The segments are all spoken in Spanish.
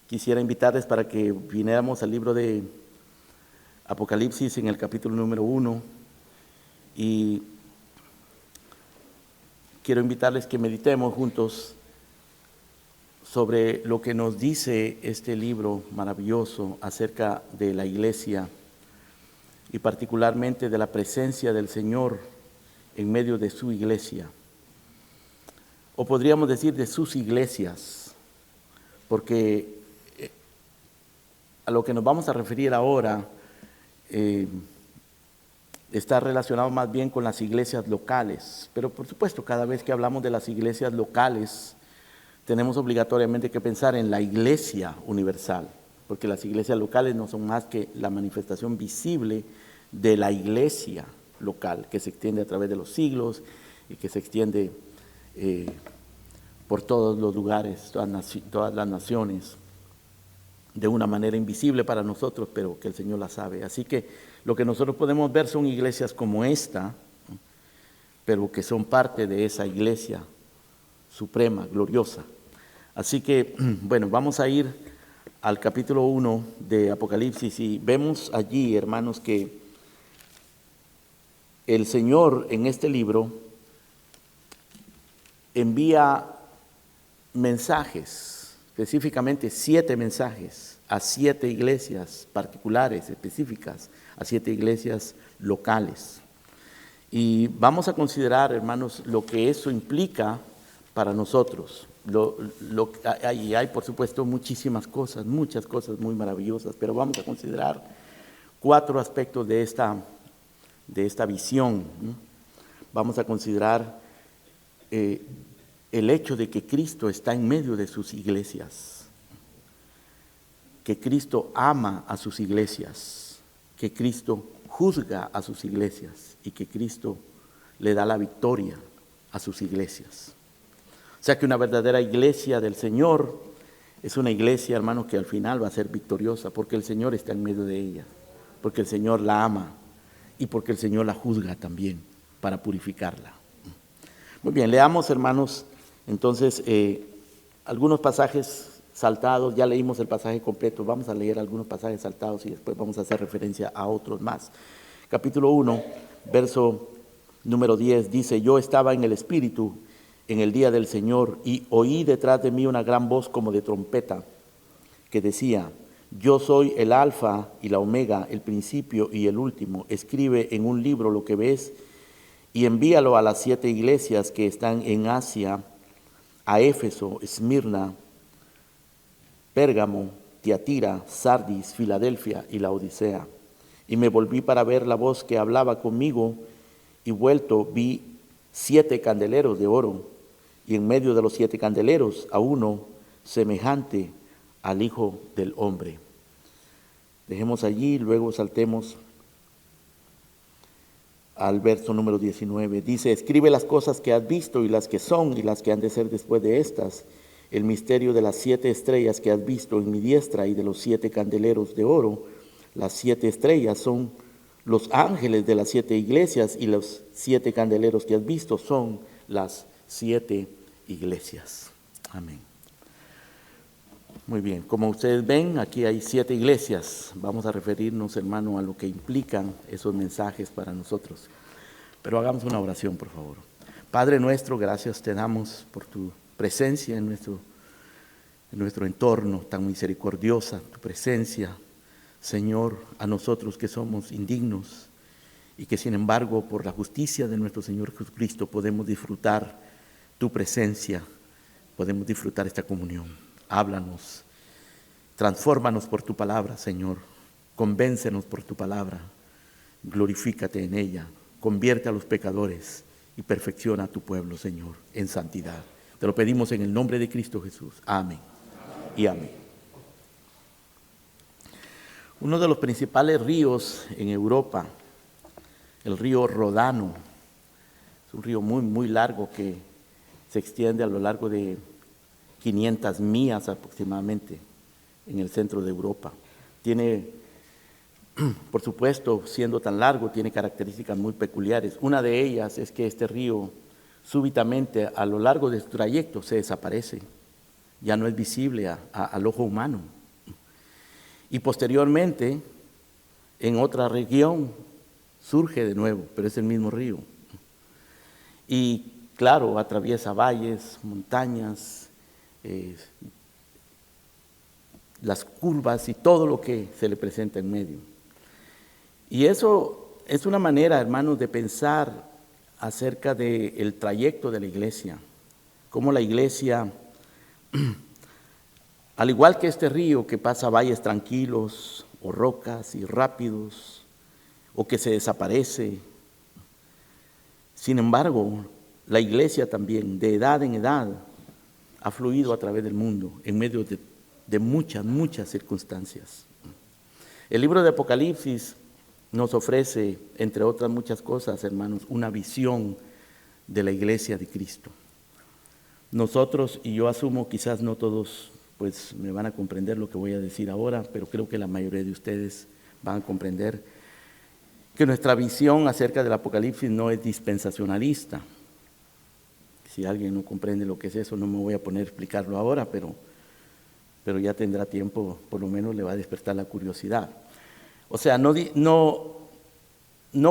Quisiera invitarles para que viniéramos al libro de Apocalipsis en el capítulo número 1 y quiero invitarles que meditemos juntos sobre lo que nos dice este libro maravilloso acerca de la iglesia y particularmente de la presencia del Señor en medio de su iglesia, o podríamos decir de sus iglesias, porque a lo que nos vamos a referir ahora está relacionado más bien con las iglesias locales, pero por supuesto cada vez que hablamos de las iglesias locales tenemos obligatoriamente que pensar en la iglesia universal, porque las iglesias locales no son más que la manifestación visible de la iglesia local, que se extiende a través de los siglos y que se extiende por todos los lugares, todas las naciones, de una manera invisible para nosotros, pero que el Señor la sabe. Así que lo que nosotros podemos ver son iglesias como esta, pero que son parte de esa iglesia suprema, gloriosa. Así que, bueno, vamos a ir al capítulo 1 de Apocalipsis y vemos allí, hermanos, que el Señor en este libro envía mensajes, específicamente 7 mensajes a 7 iglesias particulares, específicas, a 7 iglesias locales. Y vamos a considerar, hermanos, lo que eso implica para nosotros. Hay, por supuesto, muchísimas cosas, muchas cosas muy maravillosas, pero vamos a considerar 4 aspectos de esta visión. Vamos a considerar el hecho de que Cristo está en medio de sus iglesias, que Cristo ama a sus iglesias, que Cristo juzga a sus iglesias y que Cristo le da la victoria a sus iglesias. O sea que una verdadera iglesia del Señor es una iglesia, hermanos, que al final va a ser victoriosa porque el Señor está en medio de ella, porque el Señor la ama y porque el Señor la juzga también para purificarla. Muy bien, leamos, hermanos, entonces algunos pasajes saltados. Ya leímos el pasaje completo, vamos a leer algunos pasajes saltados y después vamos a hacer referencia a otros más. Capítulo 1, verso número 10 dice: yo estaba en el Espíritu en el día del Señor y oí detrás de mí una gran voz como de trompeta que decía: yo soy el Alfa y la Omega, el principio y el último. Escribe en un libro lo que ves y envíalo a las 7 iglesias que están en Asia, a Éfeso, Esmirna, Pérgamo, Tiatira, Sardis, Filadelfia y Laodicea. Y me volví para ver la voz que hablaba conmigo, y vuelto vi 7 candeleros de oro, y en medio de los 7 candeleros a uno semejante al Hijo del Hombre. Dejemos allí, luego saltemos al verso número 19. Dice: escribe las cosas que has visto y las que son y las que han de ser después de estas, el misterio de las 7 estrellas que has visto en mi diestra y de los 7 candeleros de oro. Las 7 estrellas son los ángeles de las 7 iglesias y los 7 candeleros que has visto son las 7 iglesias. Amén. Muy bien, como ustedes ven, aquí hay 7 iglesias. Vamos a referirnos, hermano, a lo que implican esos mensajes para nosotros. Pero hagamos una oración, por favor. Padre nuestro, gracias te damos por tu presencia en nuestro entorno tan misericordiosa, tu presencia, Señor, a nosotros que somos indignos y que sin embargo por la justicia de nuestro Señor Jesucristo podemos disfrutar tu presencia, podemos disfrutar esta comunión. Háblanos, transfórmanos por tu palabra, Señor, convéncenos por tu palabra, glorifícate en ella, convierte a los pecadores y perfecciona a tu pueblo, Señor, en santidad. Te lo pedimos en el nombre de Cristo Jesús. Amén y amén. Uno de los principales ríos en Europa, el río Ródano, es un río muy, muy largo que se extiende a lo largo de 500 millas aproximadamente en el centro de Europa. Tiene, por supuesto, siendo tan largo, tiene características muy peculiares. Una de ellas es que este río súbitamente a lo largo de su trayecto se desaparece, ya no es visible al ojo humano. y posteriormente en otra región surge de nuevo, pero es el mismo río. Y claro, atraviesa valles, montañas, las curvas y todo lo que se le presenta en medio. Y eso es una manera, hermanos, de pensar acerca del trayecto de la iglesia, cómo la iglesia, al igual que este río que pasa valles tranquilos o rocas y rápidos, o que se desaparece, sin embargo, la iglesia también, de edad en edad, ha fluido a través del mundo, en medio de muchas circunstancias. El libro de Apocalipsis nos ofrece, entre otras muchas cosas, hermanos, una visión de la iglesia de Cristo. Nosotros, y yo asumo, quizás no todos pues me van a comprender lo que voy a decir ahora, pero creo que la mayoría de ustedes van a comprender que nuestra visión acerca del Apocalipsis no es dispensacionalista. Si alguien no comprende lo que es eso, no me voy a poner a explicarlo ahora, pero ya tendrá tiempo, por lo menos le va a despertar la curiosidad. O sea, no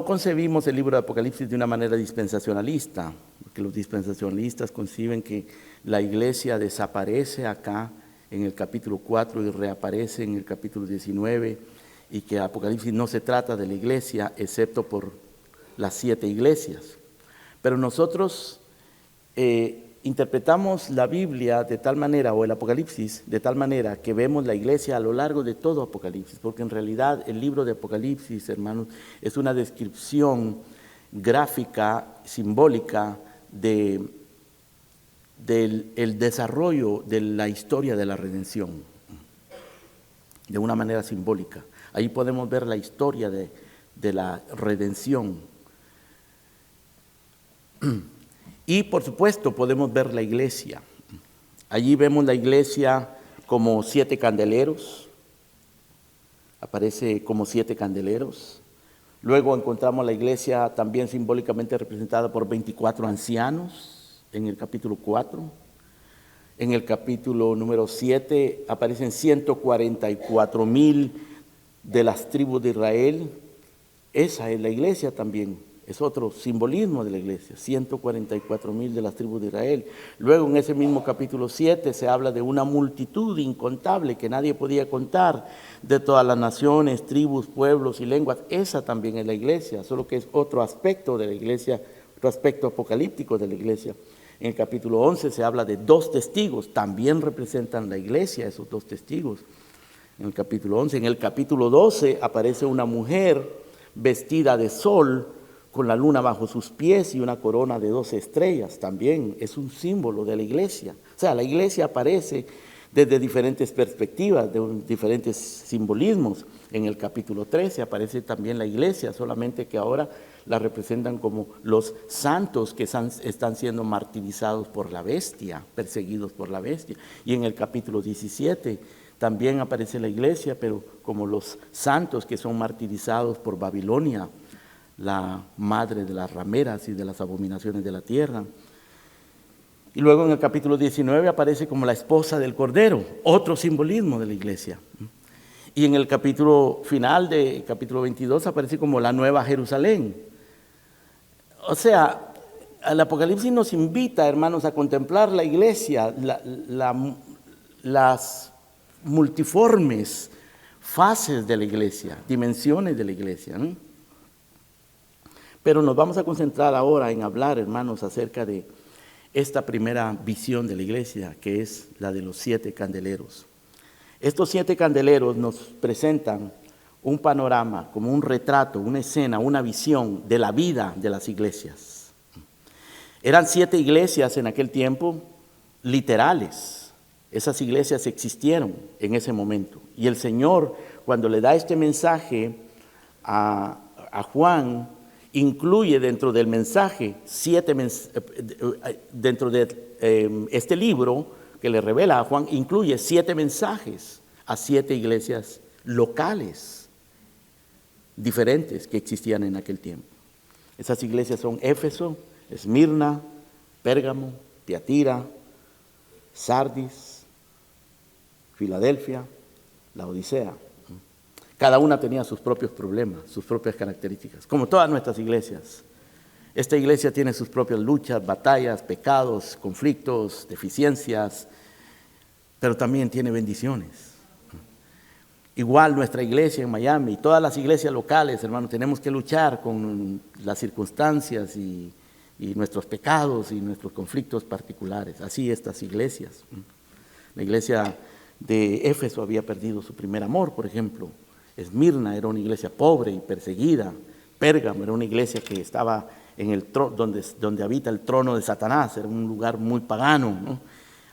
concebimos el libro de Apocalipsis de una manera dispensacionalista, porque los dispensacionalistas conciben que la iglesia desaparece acá en el capítulo 4 y reaparece en el capítulo 19, y que Apocalipsis no se trata de la iglesia, excepto por las 7 iglesias. Pero nosotros interpretamos la Biblia de tal manera, o el Apocalipsis, de tal manera que vemos la iglesia a lo largo de todo Apocalipsis, porque en realidad el libro de Apocalipsis, hermanos, es una descripción gráfica, simbólica del desarrollo de la historia de la redención, de una manera simbólica. Ahí podemos ver la historia de la redención. Y por supuesto podemos ver la iglesia. Allí vemos la iglesia como 7 candeleros, aparece como 7 candeleros. Luego encontramos la iglesia también simbólicamente representada por 24 ancianos en el capítulo 4. En el capítulo número 7 aparecen 144,000 de las tribus de Israel. Esa es la iglesia también. Es otro simbolismo de la iglesia, 144,000 de las tribus de Israel. Luego en ese mismo capítulo 7 se habla de una multitud incontable que nadie podía contar, de todas las naciones, tribus, pueblos y lenguas. Esa también es la iglesia, solo que es otro aspecto de la iglesia, otro aspecto apocalíptico de la iglesia. En el capítulo 11 se habla de 2 testigos, también representan la iglesia, esos 2 testigos. En el capítulo 11, en el capítulo 12 aparece una mujer vestida de sol, con la luna bajo sus pies y una corona de 12 estrellas, también es un símbolo de la iglesia. O sea, la iglesia aparece desde diferentes perspectivas, de diferentes simbolismos. En el capítulo 13 aparece también la iglesia, solamente que ahora la representan como los santos que están siendo martirizados por la bestia, perseguidos por la bestia. Y en el capítulo 17 también aparece la iglesia, pero como los santos que son martirizados por Babilonia, la madre de las rameras y de las abominaciones de la tierra. Y luego en el capítulo 19 aparece como la esposa del Cordero, otro simbolismo de la iglesia. Y en el capítulo final del capítulo 22 aparece como la nueva Jerusalén. O sea, el Apocalipsis nos invita, hermanos, a contemplar la iglesia, las multiformes fases de la iglesia, dimensiones de la iglesia, ¿no? Pero nos vamos a concentrar ahora en hablar, hermanos, acerca de esta primera visión de la iglesia, que es la de los 7 candeleros. Estos 7 candeleros nos presentan un panorama, como un retrato, una escena, una visión de la vida de las iglesias. Eran 7 iglesias en aquel tiempo, literales. Esas iglesias existieron en ese momento. Y el Señor, cuando le da este mensaje a Juan, incluye dentro del mensaje dentro de este libro que le revela a Juan, incluye 7 mensajes a 7 iglesias locales diferentes que existían en aquel tiempo. Esas iglesias son Éfeso, Esmirna, Pérgamo, Tiatira, Sardis, Filadelfia, la Odisea. Cada una tenía sus propios problemas, sus propias características, como todas nuestras iglesias. Esta iglesia tiene sus propias luchas, batallas, pecados, conflictos, deficiencias, pero también tiene bendiciones. Igual nuestra iglesia en Miami, todas las iglesias locales, hermanos, tenemos que luchar con las circunstancias y nuestros pecados y nuestros conflictos particulares. Así estas iglesias. La iglesia de Éfeso había perdido su primer amor, por ejemplo. Esmirna era una iglesia pobre y perseguida. Pérgamo era una iglesia que estaba en el donde habita el trono de Satanás, era un lugar muy pagano, ¿no?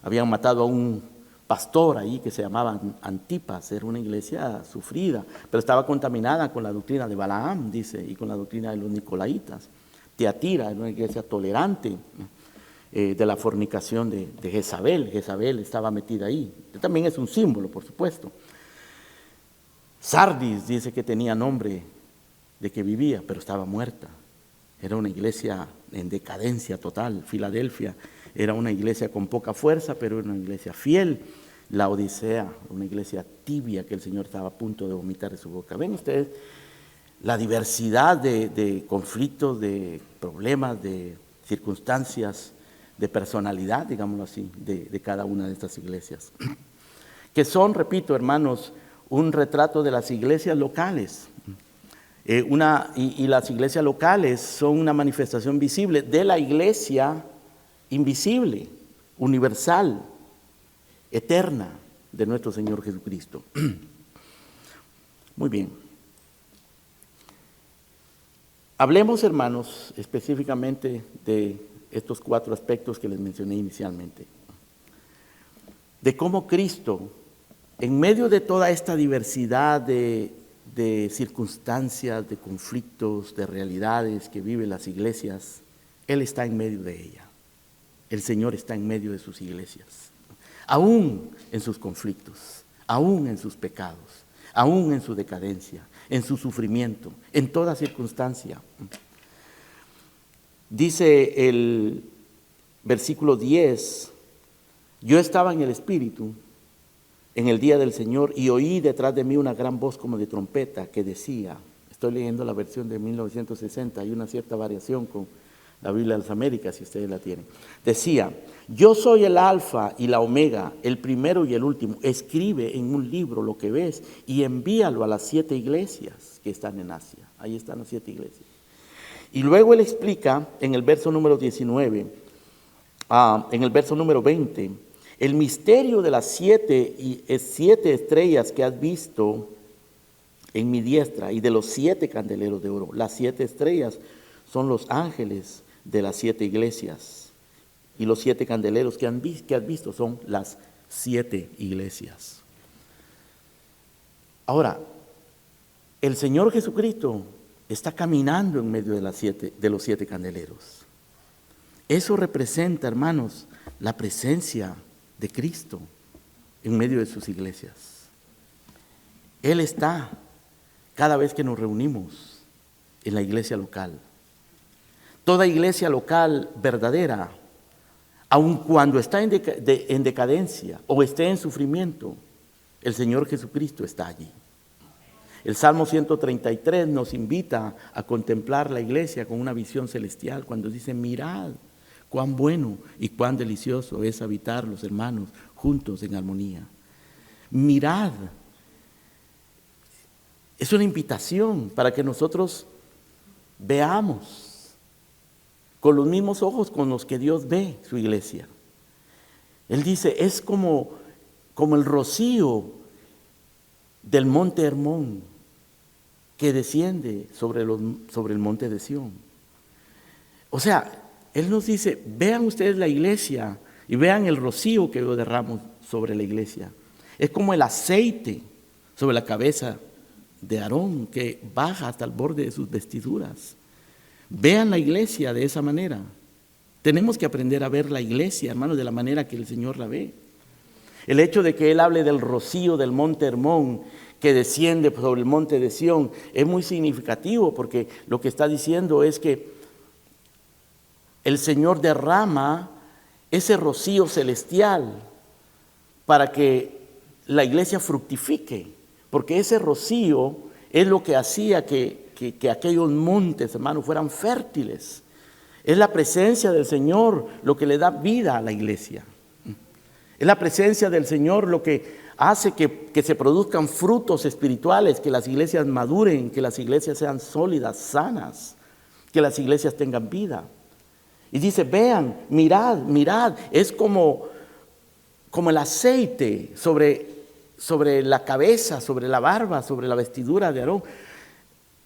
Habían matado a un pastor ahí que se llamaba Antipas, era una iglesia sufrida, pero estaba contaminada con la doctrina de Balaam, dice, y con la doctrina de los Nicolaitas. Tiatira era una iglesia tolerante de la fornicación de Jezabel. Jezabel estaba metida ahí. También es un símbolo, por supuesto. Sardis dice que tenía nombre de que vivía, pero estaba muerta. Era una iglesia en decadencia total. Filadelfia era una iglesia con poca fuerza, pero era una iglesia fiel. La Odisea, una iglesia tibia que el Señor estaba a punto de vomitar de su boca. Ven ustedes la diversidad de conflictos, de problemas, de circunstancias, de personalidad, digámoslo así, de cada una de estas iglesias. Que son, repito, hermanos, un retrato de las iglesias locales. Y las iglesias locales son una manifestación visible de la iglesia invisible, universal, eterna de nuestro Señor Jesucristo. Muy bien. Hablemos, hermanos, específicamente de estos 4 aspectos que les mencioné inicialmente. De cómo Cristo, en medio de toda esta diversidad de circunstancias, de conflictos, de realidades que viven las iglesias, Él está en medio de ella. El Señor está en medio de sus iglesias, aún en sus conflictos, aún en sus pecados, aún en su decadencia, en su sufrimiento, en toda circunstancia. Dice el versículo 10, yo estaba en el Espíritu en el día del Señor y oí detrás de mí una gran voz como de trompeta que decía, estoy leyendo la versión de 1960, hay una cierta variación con la Biblia de las Américas, si ustedes la tienen. Decía, yo soy el alfa y la omega, el primero y el último. Escribe en un libro lo que ves y envíalo a las 7 iglesias que están en Asia. Ahí están las 7 iglesias. Y luego él explica en el verso número 19, en el verso número 20, el misterio de las 7 estrellas que has visto en mi diestra y de los 7 candeleros de oro. Las 7 estrellas son los ángeles de las 7 iglesias y los 7 candeleros que has visto son las 7 iglesias. Ahora, el Señor Jesucristo está caminando en medio de los 7 candeleros. Eso representa, hermanos, la presencia de Cristo en medio de sus iglesias. Él está cada vez que nos reunimos en la iglesia local. Toda iglesia local verdadera, aun cuando está en decadencia o esté en sufrimiento, el Señor Jesucristo está allí. El Salmo 133 nos invita a contemplar la iglesia con una visión celestial cuando dice, mirad cuán bueno y cuán delicioso es habitar los hermanos juntos en armonía. Mirad. Es una invitación para que nosotros veamos con los mismos ojos con los que Dios ve su iglesia. Él dice, es como el rocío del monte Hermón que desciende sobre el monte de Sión. O sea, Él nos dice, vean ustedes la iglesia y vean el rocío que yo derramo sobre la iglesia. Es como el aceite sobre la cabeza de Aarón que baja hasta el borde de sus vestiduras. Vean la iglesia de esa manera. Tenemos que aprender a ver la iglesia, hermanos, de la manera que el Señor la ve. El hecho de que Él hable del rocío del monte Hermón que desciende sobre el monte de Sión es muy significativo porque lo que está diciendo es que el Señor derrama ese rocío celestial para que la iglesia fructifique, porque ese rocío es lo que hacía que aquellos montes, hermanos, fueran fértiles. Es la presencia del Señor lo que le da vida a la iglesia. Es la presencia del Señor lo que hace que se produzcan frutos espirituales, que las iglesias maduren, que las iglesias sean sólidas, sanas, que las iglesias tengan vida. Y dice, vean, mirad, es como el aceite sobre la cabeza, sobre la barba, sobre la vestidura de Aarón.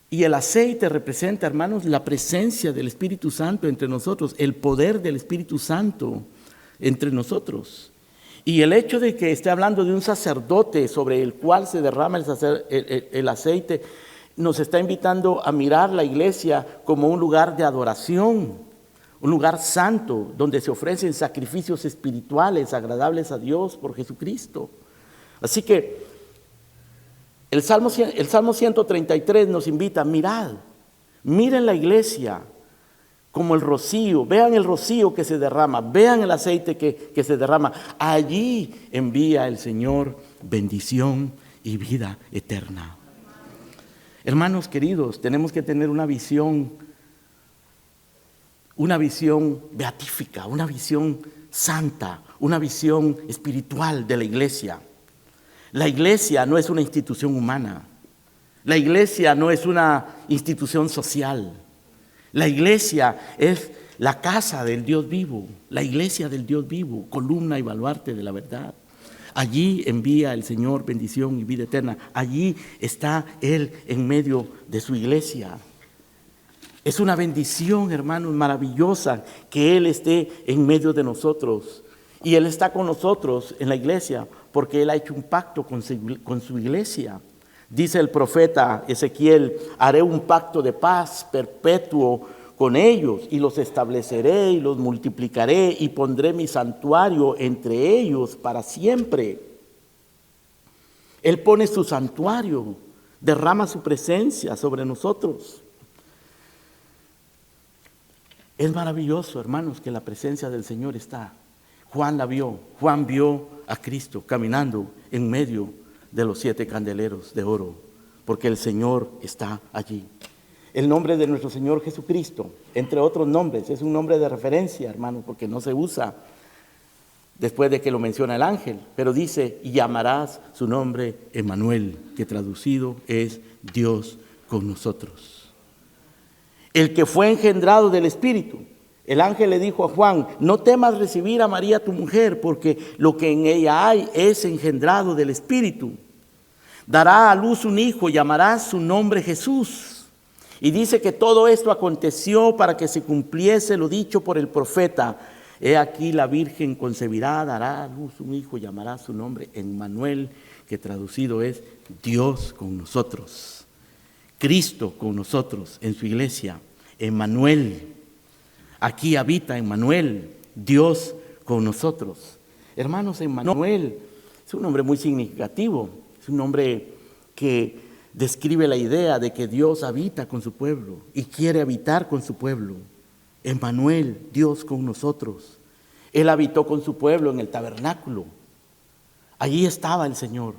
Y el aceite representa, hermanos, la presencia del Espíritu Santo entre nosotros, el poder del Espíritu Santo entre nosotros. Y el hecho de que esté hablando de un sacerdote sobre el cual se derrama el aceite, nos está invitando a mirar la iglesia como un lugar de adoración, un lugar santo, donde se ofrecen sacrificios espirituales agradables a Dios por Jesucristo. Así que el Salmo 133 nos invita, miren la iglesia como el rocío, vean el rocío que se derrama, vean el aceite que se derrama. Allí envía el Señor bendición y vida eterna. Hermanos queridos, tenemos que tener una visión beatífica, una visión santa, una visión espiritual de la iglesia. La iglesia no es una institución humana. La iglesia no es una institución social. La iglesia es la casa del Dios vivo, la iglesia del Dios vivo, columna y baluarte de la verdad. Allí envía el Señor bendición y vida eterna. Allí está Él en medio de su iglesia. Es una bendición, hermanos, maravillosa que Él esté en medio de nosotros. Y Él está con nosotros en la iglesia porque Él ha hecho un pacto con su iglesia. Dice el profeta Ezequiel, haré un pacto de paz perpetuo con ellos y los estableceré y los multiplicaré y pondré mi santuario entre ellos para siempre. Él pone su santuario, derrama su presencia sobre nosotros. Es maravilloso, hermanos, que la presencia del Señor está. Juan la vio, Juan vio a Cristo caminando en medio de los 7 candeleros de oro, porque el Señor está allí. El nombre de nuestro Señor Jesucristo, entre otros nombres, es un nombre de referencia, hermanos, porque no se usa después de que lo menciona el ángel, pero dice, y llamarás su nombre Emmanuel, que traducido es Dios con nosotros. El que fue engendrado del Espíritu. El ángel le dijo a Juan, no temas recibir a María tu mujer, porque lo que en ella hay es engendrado del Espíritu. Dará a luz un hijo, llamarás su nombre Jesús. Y dice que todo esto aconteció para que se cumpliese lo dicho por el profeta. He aquí la Virgen concebirá, dará a luz un hijo, llamará su nombre Emmanuel, que traducido es Dios con nosotros. Cristo con nosotros en su iglesia, Emmanuel. Aquí habita Emmanuel, Dios con nosotros. Hermanos, Emmanuel es un nombre muy significativo, es un nombre que describe la idea de que Dios habita con su pueblo y quiere habitar con su pueblo. Emmanuel, Dios con nosotros. Él habitó con su pueblo en el tabernáculo. Allí estaba el Señor,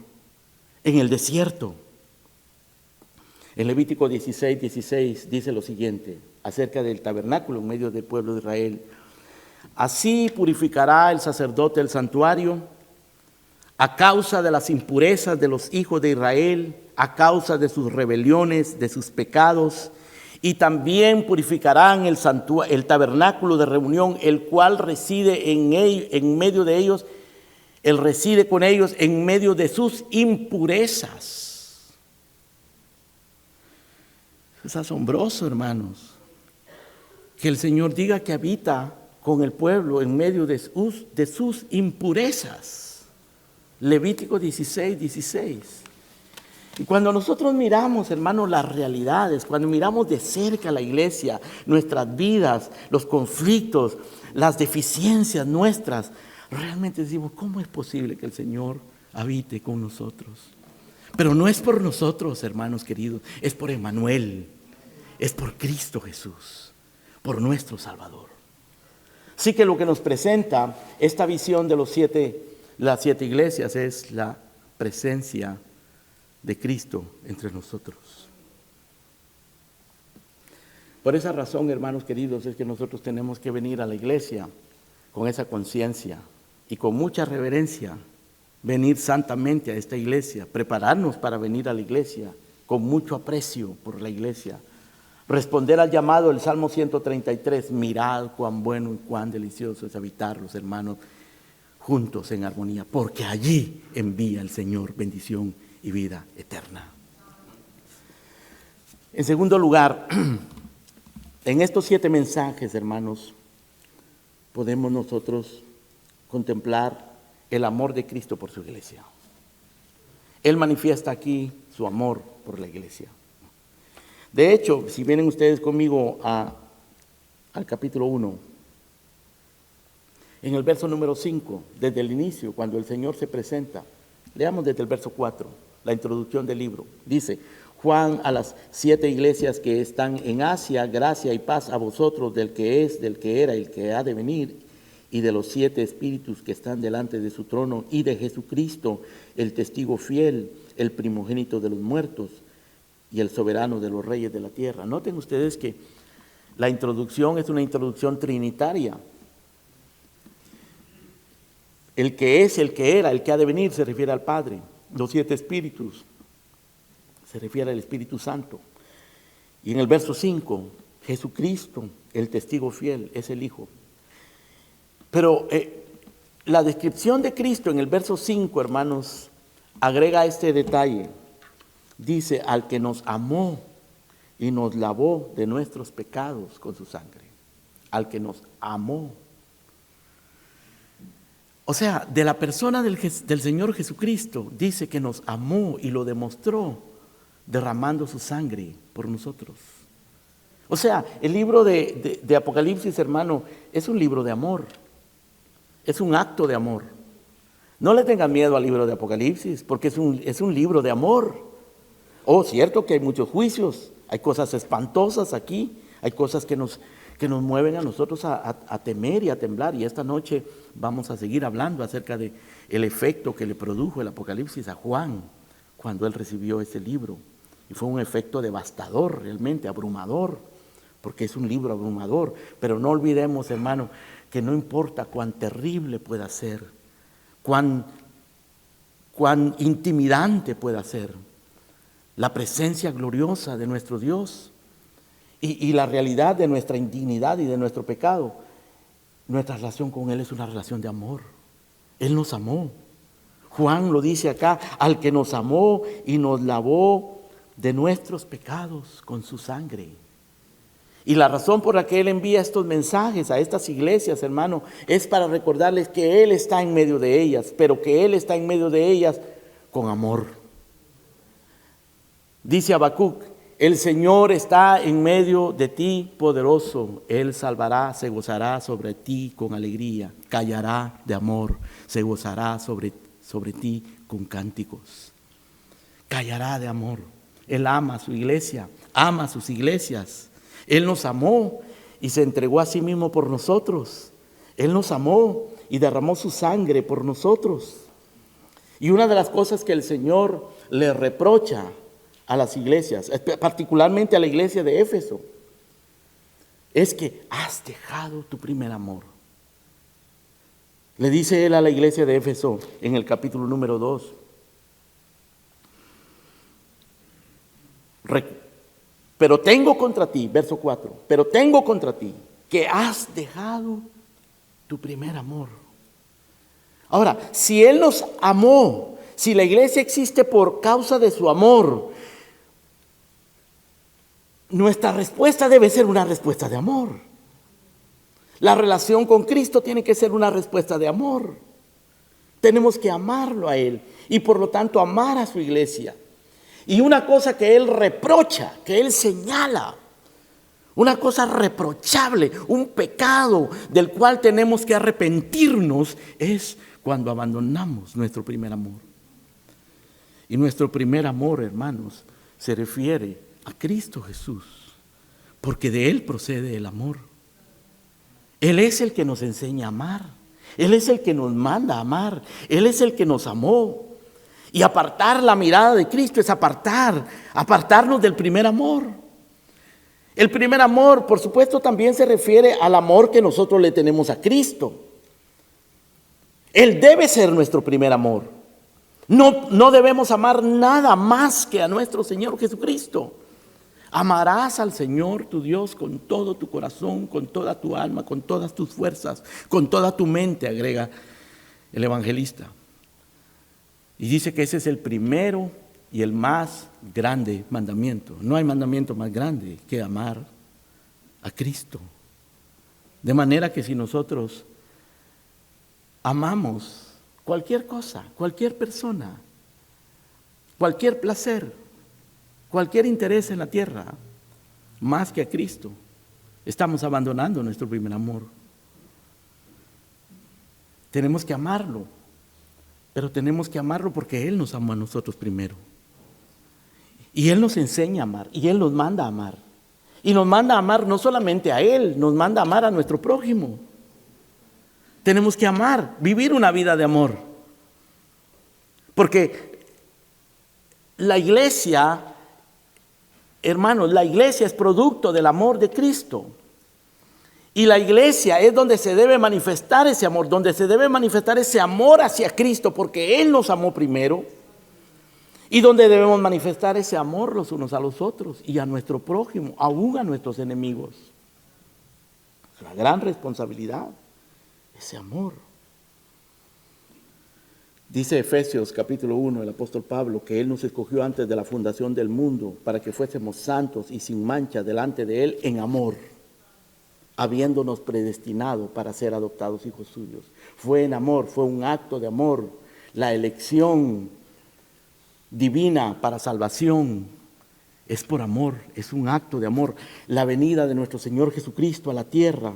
en el desierto. En Levítico 16 dice lo siguiente acerca del tabernáculo en medio del pueblo de Israel. Así purificará el sacerdote el santuario a causa de las impurezas de los hijos de Israel, a causa de sus rebeliones, de sus pecados, y también purificarán el tabernáculo de reunión, el cual reside en medio de ellos. Él reside con ellos en medio de sus impurezas. Es asombroso, hermanos, que el Señor diga que habita con el pueblo en medio de sus impurezas. Levítico 16. Y cuando nosotros miramos, hermanos, las realidades, cuando miramos de cerca la iglesia, nuestras vidas, los conflictos, las deficiencias nuestras, realmente decimos, ¿cómo es posible que el Señor habite con nosotros? Pero no es por nosotros, hermanos queridos, es por Emmanuel, es por Cristo Jesús, por nuestro Salvador. Así que lo que nos presenta esta visión de las 7 iglesias es la presencia de Cristo entre nosotros. Por esa razón, hermanos queridos, es que nosotros tenemos que venir a la iglesia con esa conciencia y con mucha reverencia, venir santamente a esta iglesia, prepararnos para venir a la iglesia con mucho aprecio por la iglesia. Responder al llamado del Salmo 133, mirad cuán bueno y cuán delicioso es habitar los hermanos juntos en armonía, porque allí envía el Señor bendición y vida eterna. En segundo lugar, en estos 7 mensajes, hermanos, podemos nosotros contemplar el amor de Cristo por su iglesia. Él manifiesta aquí su amor por la iglesia. De hecho, si vienen ustedes conmigo al capítulo 1, en el verso número 5, desde el inicio, cuando el Señor se presenta, leamos desde el verso 4, la introducción del libro. Dice: Juan, a las 7 iglesias que están en Asia, gracia y paz a vosotros, del que es, del que era y el que ha de venir, y de los 7 espíritus que están delante de su trono, y de Jesucristo, el testigo fiel, el primogénito de los muertos, y el soberano de los reyes de la tierra. Noten ustedes que la introducción es una introducción trinitaria. El que es, el que era, el que ha de venir, se refiere al Padre. Los 7 espíritus se refiere al Espíritu Santo. Y en el verso 5, Jesucristo, el testigo fiel, es el Hijo. Pero la descripción de Cristo en el verso 5, hermanos, agrega este detalle. Dice: al que nos amó y nos lavó de nuestros pecados con su sangre. Al que nos amó. O sea, de la persona del Señor Jesucristo, dice que nos amó y lo demostró derramando su sangre por nosotros. O sea, el libro de Apocalipsis, hermano, es un libro de amor. Es un acto de amor. No le tengan miedo al libro de Apocalipsis, porque es un libro de amor. Oh, cierto que hay muchos juicios, hay cosas espantosas aquí, hay cosas que nos mueven a nosotros a temer y a temblar. Y esta noche vamos a seguir hablando acerca del efecto que le produjo el Apocalipsis a Juan cuando él recibió ese libro. Y fue un efecto devastador, realmente abrumador, porque es un libro abrumador. Pero no olvidemos, hermano, que no importa cuán terrible pueda ser, cuán intimidante pueda ser, la presencia gloriosa de nuestro Dios y la realidad de nuestra indignidad y de nuestro pecado, nuestra relación con Él es una relación de amor. Él nos amó. Juan lo dice acá: al que nos amó y nos lavó de nuestros pecados con su sangre. Y la razón por la que Él envía estos mensajes a estas iglesias, hermano, es para recordarles que Él está en medio de ellas, pero que Él está en medio de ellas con amor. Dice Habacuc: el Señor está en medio de ti poderoso, Él salvará, se gozará sobre ti con alegría, callará de amor, se gozará sobre ti con cánticos. Callará de amor. Él ama a su iglesia, ama a sus iglesias. Él nos amó y se entregó a sí mismo por nosotros. Él nos amó y derramó su sangre por nosotros. Y una de las cosas que el Señor le reprocha a las iglesias, particularmente a la iglesia de Éfeso, es que has dejado tu primer amor. Le dice Él a la iglesia de Éfeso en el capítulo número 2. Pero tengo contra ti, verso 4, pero tengo contra ti que has dejado tu primer amor. Ahora, si Él nos amó, si la iglesia existe por causa de su amor, nuestra respuesta debe ser una respuesta de amor. La relación con Cristo tiene que ser una respuesta de amor. Tenemos que amarlo a Él y por lo tanto amar a su iglesia. Y una cosa que Él reprocha, que Él señala, una cosa reprochable, un pecado del cual tenemos que arrepentirnos, es cuando abandonamos nuestro primer amor. Y nuestro primer amor, hermanos, se refiere a Cristo Jesús, porque de Él procede el amor. Él es el que nos enseña a amar. Él es el que nos manda a amar. Él es el que nos amó. Y apartar la mirada de Cristo es apartarnos del primer amor. El primer amor, por supuesto, también se refiere al amor que nosotros le tenemos a Cristo. Él debe ser nuestro primer amor. No debemos amar nada más que a nuestro Señor Jesucristo. Amarás al Señor tu Dios con todo tu corazón, con toda tu alma, con todas tus fuerzas, con toda tu mente, agrega el evangelista. Y dice que ese es el primero y el más grande mandamiento. No hay mandamiento más grande que amar a Cristo. De manera que si nosotros amamos cualquier cosa, cualquier persona, cualquier placer, cualquier interés en la tierra, más que a Cristo, estamos abandonando nuestro primer amor. Tenemos que amarlo, pero tenemos que amarlo porque Él nos amó a nosotros primero. Y Él nos enseña a amar, y Él nos manda a amar. Y nos manda a amar no solamente a Él, nos manda a amar a nuestro prójimo. Tenemos que amar, vivir una vida de amor. Porque la iglesia, hermanos, la iglesia es producto del amor de Cristo. Y la iglesia es donde se debe manifestar ese amor, donde se debe manifestar ese amor hacia Cristo, porque Él nos amó primero. Y donde debemos manifestar ese amor los unos a los otros y a nuestro prójimo, aún a nuestros enemigos. Es una gran responsabilidad, ese amor. Dice Efesios capítulo 1, el apóstol Pablo, que Él nos escogió antes de la fundación del mundo para que fuésemos santos y sin mancha delante de Él en amor, habiéndonos predestinado para ser adoptados hijos suyos. Fue en amor, fue un acto de amor, la elección divina para salvación es por amor, es un acto de amor. La venida de nuestro Señor Jesucristo a la tierra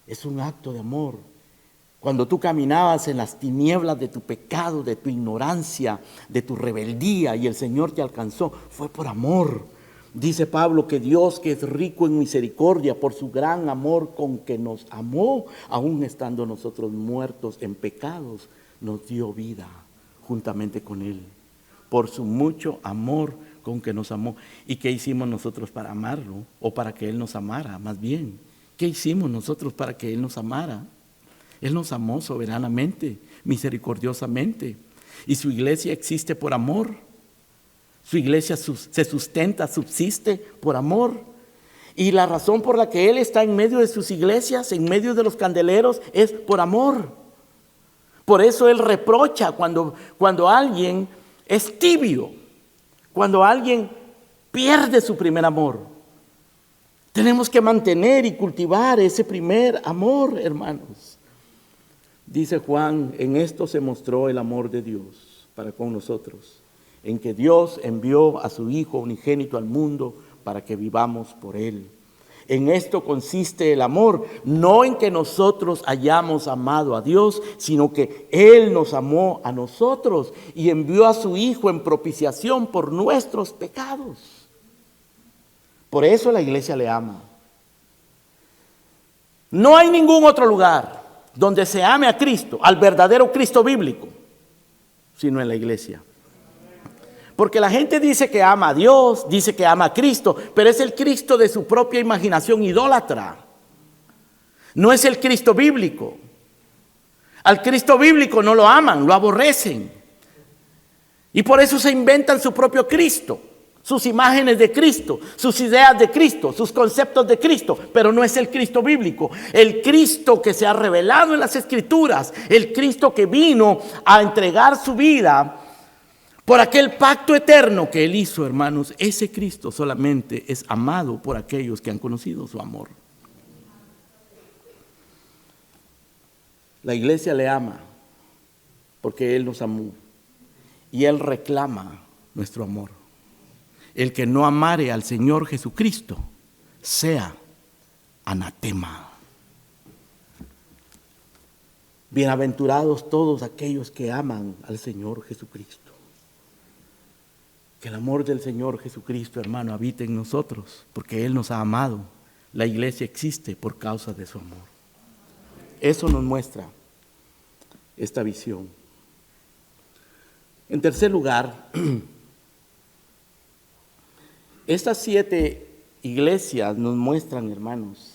es un acto de amor. Cuando tú caminabas en las tinieblas de tu pecado, de tu ignorancia, de tu rebeldía, y el Señor te alcanzó, fue por amor. Dice Pablo que Dios, que es rico en misericordia, por su gran amor con que nos amó, aún estando nosotros muertos en pecados, nos dio vida juntamente con Él. Por su mucho amor con que nos amó. ¿Y qué hicimos nosotros para amarlo? O para que Él nos amara, más bien. ¿Qué hicimos nosotros para que Él nos amara? Él nos amó soberanamente, misericordiosamente. Y su iglesia existe por amor. Su iglesia se sustenta, subsiste por amor. Y la razón por la que Él está en medio de sus iglesias, en medio de los candeleros, es por amor. Por eso Él reprocha cuando alguien es tibio, cuando alguien pierde su primer amor. Tenemos que mantener y cultivar ese primer amor, hermanos. Dice Juan, en esto se mostró el amor de Dios para con nosotros, en que Dios envió a su Hijo unigénito al mundo para que vivamos por Él. En esto consiste el amor, no en que nosotros hayamos amado a Dios, sino que Él nos amó a nosotros y envió a su Hijo en propiciación por nuestros pecados. Por eso la iglesia le ama. No hay ningún otro lugar donde se ame a Cristo, al verdadero Cristo bíblico, sino en la iglesia. Porque la gente dice que ama a Dios, dice que ama a Cristo, pero es el Cristo de su propia imaginación idólatra. No es el Cristo bíblico. Al Cristo bíblico no lo aman, lo aborrecen. Y por eso se inventan su propio Cristo, sus imágenes de Cristo, sus ideas de Cristo, sus conceptos de Cristo, pero no es el Cristo bíblico. El Cristo que se ha revelado en las Escrituras, el Cristo que vino a entregar su vida por aquel pacto eterno que Él hizo, hermanos. Ese Cristo solamente es amado por aquellos que han conocido su amor. La iglesia le ama porque Él nos amó y Él reclama nuestro amor. El que no amare al Señor Jesucristo sea anatema. Bienaventurados todos aquellos que aman al Señor Jesucristo. Que el amor del Señor Jesucristo, hermano, habite en nosotros, porque Él nos ha amado. La iglesia existe por causa de su amor. Eso nos muestra esta visión. En tercer lugar, estas 7 iglesias nos muestran, hermanos,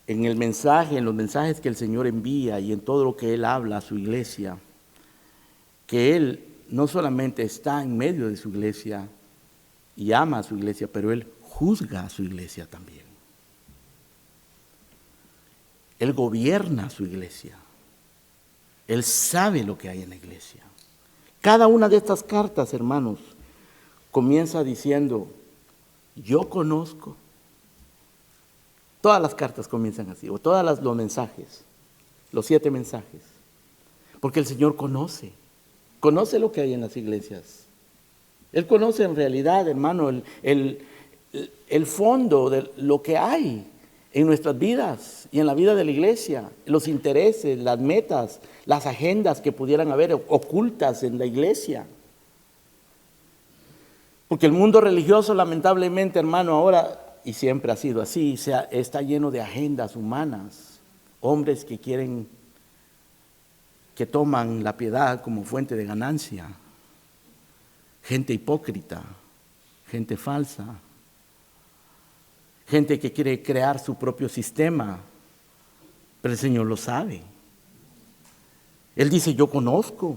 en el mensaje, en los mensajes que el Señor envía y en todo lo que Él habla a su iglesia, que Él no solamente está en medio de su iglesia y ama a su iglesia, pero Él juzga a su iglesia también. Él gobierna a su iglesia. Él sabe lo que hay en la iglesia. Cada una de estas cartas, hermanos, comienza diciendo, yo conozco. Todas las cartas comienzan así, o todos los mensajes, los 7 mensajes. Porque el Señor conoce lo que hay en las iglesias. Él conoce en realidad, hermano, el fondo de lo que hay en nuestras vidas y en la vida de la iglesia, los intereses, las metas, las agendas que pudieran haber ocultas en la iglesia. Porque el mundo religioso, lamentablemente, hermano, ahora, y siempre ha sido así, está lleno de agendas humanas, hombres que toman la piedad como fuente de ganancia, gente hipócrita, gente falsa, gente que quiere crear su propio sistema, pero el Señor lo sabe. Él dice, yo conozco.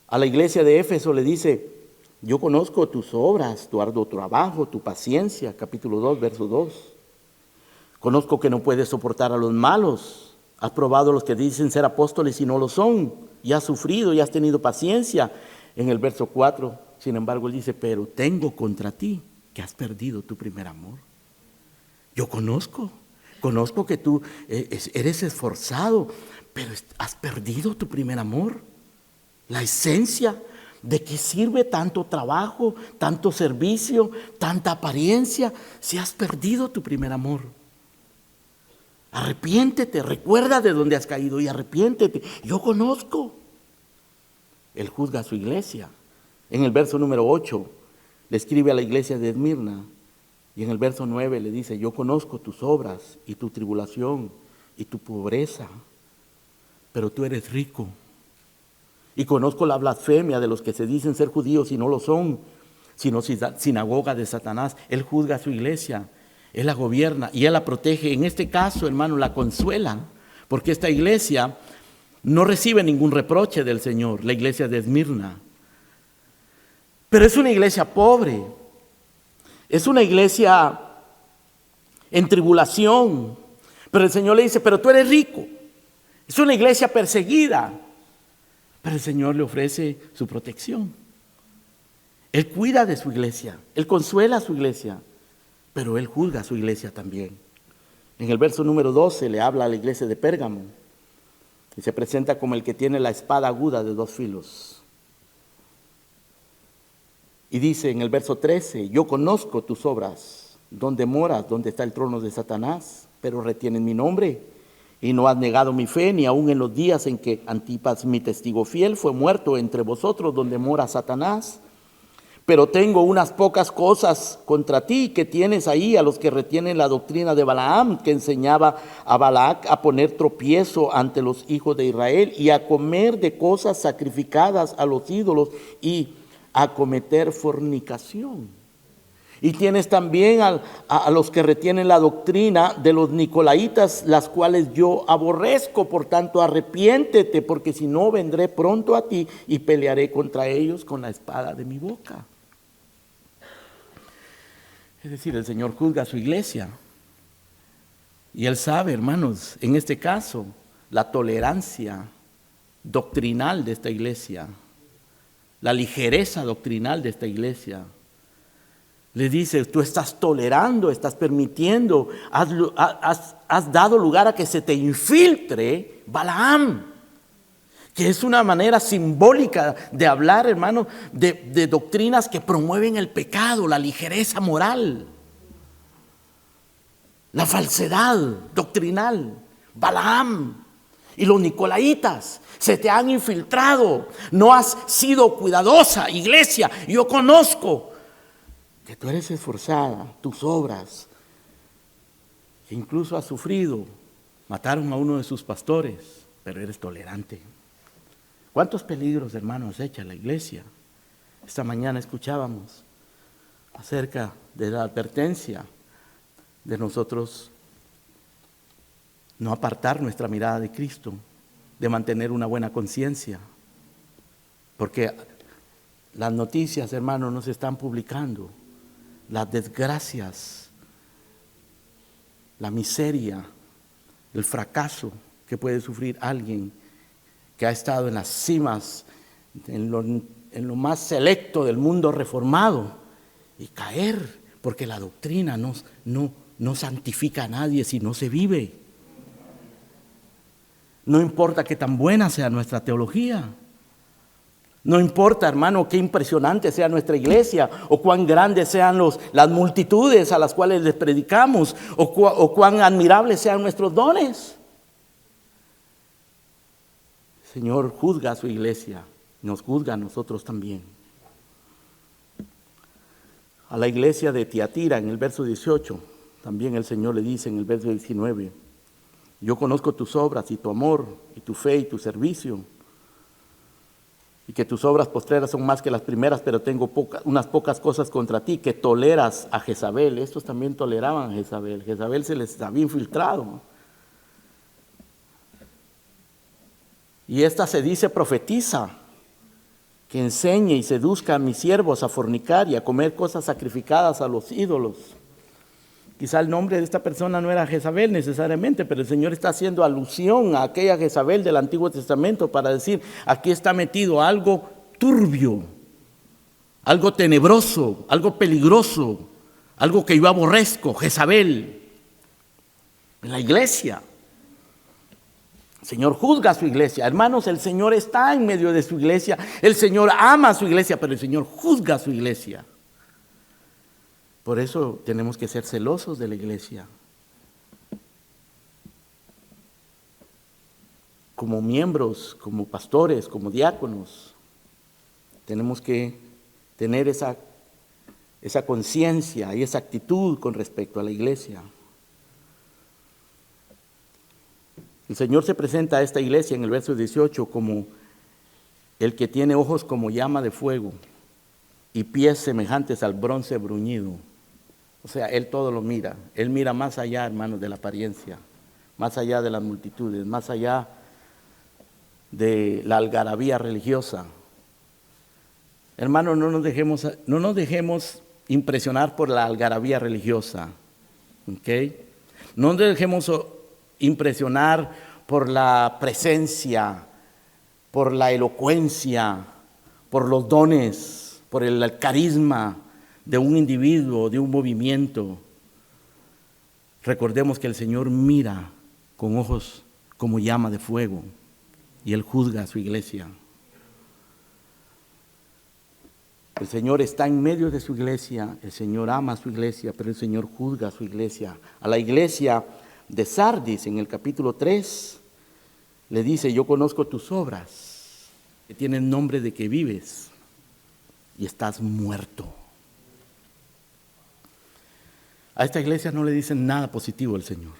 A la iglesia de Éfeso le dice, yo conozco tus obras, tu arduo trabajo, tu paciencia, capítulo 2, verso 2. Conozco que no puedes soportar a los malos. Has probado a los que dicen ser apóstoles y no lo son. Y has sufrido y has tenido paciencia. En el verso 4, sin embargo, él dice, pero tengo contra ti que has perdido tu primer amor. Yo conozco que tú eres esforzado, pero has perdido tu primer amor. La esencia. ¿De qué sirve tanto trabajo, tanto servicio, tanta apariencia si has perdido tu primer amor? Arrepiéntete, recuerda de dónde has caído y arrepiéntete. Yo conozco. Él juzga a su iglesia. En el verso número 8 le escribe a la iglesia de Esmirna y en el verso 9 le dice, yo conozco tus obras y tu tribulación y tu pobreza, pero tú eres rico. Y conozco la blasfemia de los que se dicen ser judíos y no lo son, sino sinagoga de Satanás. Él juzga a su iglesia, Él la gobierna y Él la protege. En este caso, hermano, la consuela, porque esta iglesia no recibe ningún reproche del Señor, la iglesia de Esmirna. Pero es una iglesia pobre, es una iglesia en tribulación. Pero el Señor le dice, pero tú eres rico. Es una iglesia perseguida. Pero el Señor le ofrece su protección. Él cuida de su iglesia, Él consuela a su iglesia, pero Él juzga a su iglesia también. En el verso número 12 le habla a la iglesia de Pérgamo y se presenta como el que tiene la espada aguda de 2 filos. Y dice en el verso 13, yo conozco tus obras, dónde moras, dónde está el trono de Satanás, pero retienen mi nombre. Y no has negado mi fe, ni aun en los días en que Antipas, mi testigo fiel, fue muerto entre vosotros donde mora Satanás. Pero tengo unas pocas cosas contra ti, que tienes ahí a los que retienen la doctrina de Balaam, que enseñaba a Balac a poner tropiezo ante los hijos de Israel y a comer de cosas sacrificadas a los ídolos y a cometer fornicación. Y tienes también a los que retienen la doctrina de los nicolaitas, las cuales yo aborrezco. Por tanto, arrepiéntete, porque si no, vendré pronto a ti y pelearé contra ellos con la espada de mi boca. Es decir, el Señor juzga a su iglesia. Y Él sabe, hermanos, en este caso, la tolerancia doctrinal de esta iglesia, la ligereza doctrinal de esta iglesia. Le dice, tú estás tolerando, estás permitiendo, has dado lugar a que se te infiltre Balaam, que es una manera simbólica de hablar, hermano, de doctrinas que promueven el pecado, la ligereza moral, la falsedad doctrinal. Balaam y los nicolaitas se te han infiltrado, no has sido cuidadosa, iglesia. Yo conozco que tú eres esforzada, tus obras, que incluso has sufrido, mataron a uno de sus pastores, pero eres tolerante. ¿Cuántos peligros, hermanos, echa la iglesia? Esta mañana escuchábamos acerca de la advertencia de nosotros no apartar nuestra mirada de Cristo, de mantener una buena conciencia, porque las noticias, hermanos, nos están publicando las desgracias, la miseria, el fracaso que puede sufrir alguien que ha estado en las cimas, en lo más selecto del mundo reformado, y caer, porque la doctrina no santifica a nadie si no se vive. No importa que tan buena sea nuestra teología. No importa, hermano, qué impresionante sea nuestra iglesia, o cuán grandes sean las multitudes a las cuales les predicamos, o cuán admirables sean nuestros dones. El Señor juzga a su iglesia, nos juzga a nosotros también. A la iglesia de Tiatira, en el verso 18, también el Señor le dice en el verso 19, yo conozco tus obras y tu amor y tu fe y tu servicio, y que tus obras postreras son más que las primeras, pero tengo unas pocas cosas contra ti, que toleras a Jezabel. Estos también toleraban a Jezabel. Jezabel se les había infiltrado. Y esta se dice profetiza, que enseñe y seduzca a mis siervos a fornicar y a comer cosas sacrificadas a los ídolos. Quizá el nombre de esta persona no era Jezabel necesariamente, pero el Señor está haciendo alusión a aquella Jezabel del Antiguo Testamento para decir, aquí está metido algo turbio, algo tenebroso, algo peligroso, algo que yo aborrezco, Jezabel, en la iglesia. El Señor juzga a su iglesia. Hermanos, el Señor está en medio de su iglesia, el Señor ama a su iglesia, pero el Señor juzga a su iglesia. Por eso tenemos que ser celosos de la iglesia. Como miembros, como pastores, como diáconos, tenemos que tener esa conciencia y esa actitud con respecto a la iglesia. El Señor se presenta a esta iglesia en el verso 18 como el que tiene ojos como llama de fuego y pies semejantes al bronce bruñido. O sea, Él todo lo mira. Él mira más allá, hermanos, de la apariencia, más allá de las multitudes, más allá de la algarabía religiosa. Hermanos, no nos dejemos impresionar por la algarabía religiosa. ¿Okay? No nos dejemos impresionar por la presencia, por la elocuencia, por los dones, por el carisma de un individuo, de un movimiento. Recordemos que el Señor mira con ojos como llama de fuego y Él juzga a su iglesia. El Señor está en medio de su iglesia, el Señor ama a su iglesia, pero el Señor juzga a su iglesia. A la iglesia de Sardis, en el capítulo 3, le dice, yo conozco tus obras, que tienen nombre de que vives y estás muerto. A esta iglesia no le dicen nada positivo el Señor.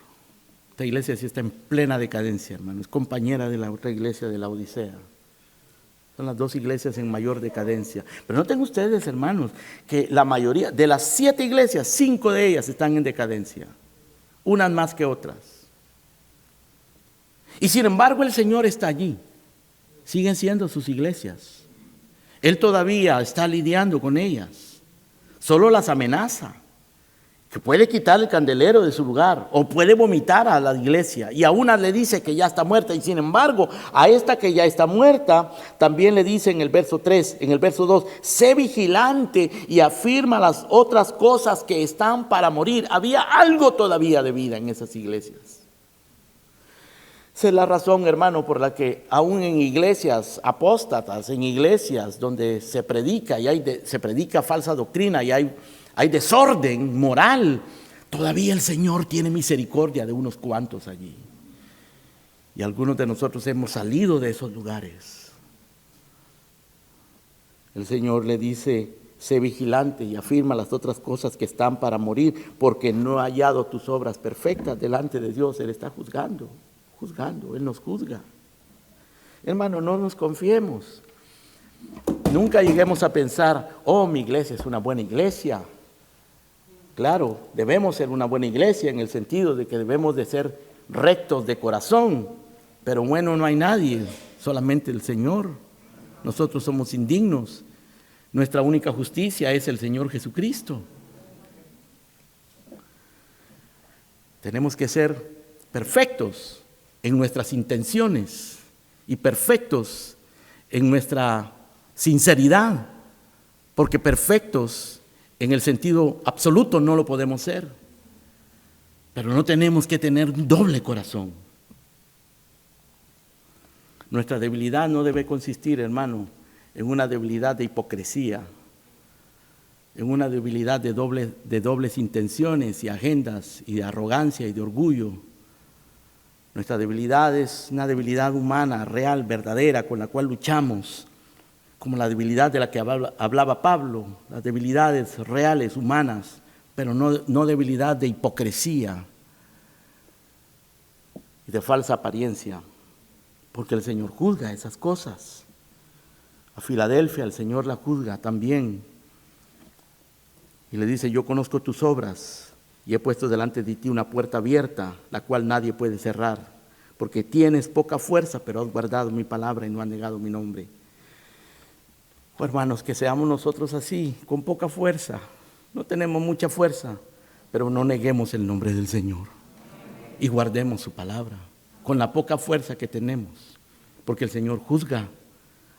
Esta iglesia sí está en plena decadencia, hermano. Es compañera de la otra iglesia de la Odisea. Son las dos iglesias en mayor decadencia. Pero noten ustedes, hermanos, que la mayoría de las 7 iglesias, 5 de ellas están en decadencia. Unas más que otras. Y sin embargo el Señor está allí. Siguen siendo sus iglesias. Él todavía está lidiando con ellas. Solo las amenaza. Que puede quitar el candelero de su lugar o puede vomitar a la iglesia, y a una le dice que ya está muerta, y sin embargo a esta que ya está muerta también le dice en el verso 3, en el verso 2, sé vigilante y afirma las otras cosas que están para morir. Había algo todavía de vida en esas iglesias. Esa es la razón, hermano, por la que aún en iglesias apóstatas, en iglesias donde se predica se predica falsa doctrina y hay desorden moral, todavía el Señor tiene misericordia de unos cuantos allí. Y algunos de nosotros hemos salido de esos lugares. El Señor le dice, sé vigilante y afirma las otras cosas que están para morir, porque no ha hallado tus obras perfectas delante de Dios. Él está juzgando, Él nos juzga. Hermano, no nos confiemos. Nunca lleguemos a pensar, oh, mi iglesia es una buena iglesia. Claro, debemos ser una buena iglesia en el sentido de que debemos de ser rectos de corazón, pero bueno, no hay nadie, solamente el Señor. Nosotros somos indignos. Nuestra única justicia es el Señor Jesucristo. Tenemos que ser perfectos en nuestras intenciones y perfectos en nuestra sinceridad, porque perfectos en el sentido absoluto no lo podemos ser, pero no tenemos que tener un doble corazón. Nuestra debilidad no debe consistir, hermano, en una debilidad de hipocresía, en una debilidad de dobles intenciones y agendas y de arrogancia y de orgullo. Nuestra debilidad es una debilidad humana, real, verdadera, con la cual luchamos, como la debilidad de la que hablaba Pablo, las debilidades reales, humanas, pero no debilidad de hipocresía y de falsa apariencia, porque el Señor juzga esas cosas. A Filadelfia el Señor la juzga también y le dice: yo conozco tus obras y he puesto delante de ti una puerta abierta, la cual nadie puede cerrar, porque tienes poca fuerza, pero has guardado mi palabra y no has negado mi nombre. Oh, hermanos, que seamos nosotros así, con poca fuerza. No tenemos mucha fuerza, pero no neguemos el nombre del Señor y guardemos su palabra con la poca fuerza que tenemos, porque el Señor juzga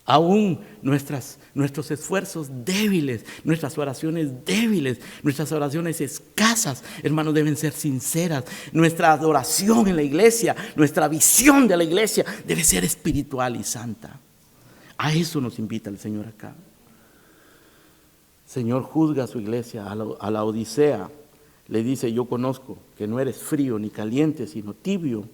aún nuestros esfuerzos débiles, nuestras oraciones débiles, nuestras oraciones escasas, hermanos, deben ser sinceras. Nuestra adoración en la iglesia, nuestra visión de la iglesia debe ser espiritual y santa. A eso nos invita el Señor acá. El Señor juzga a su iglesia, a la Odisea. Le dice: yo conozco que no eres frío ni caliente, sino tibio.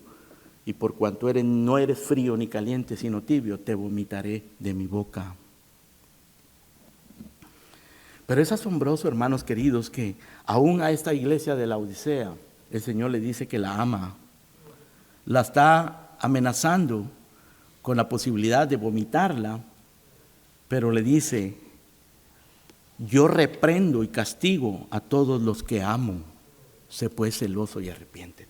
Y por cuanto no eres frío ni caliente, sino tibio, te vomitaré de mi boca. Pero es asombroso, hermanos queridos, que aún a esta iglesia de la Odisea, el Señor le dice que la ama. La está amenazando con la posibilidad de vomitarla, pero le dice: yo reprendo y castigo a todos los que amo. Sé pues celoso y arrepiéntete.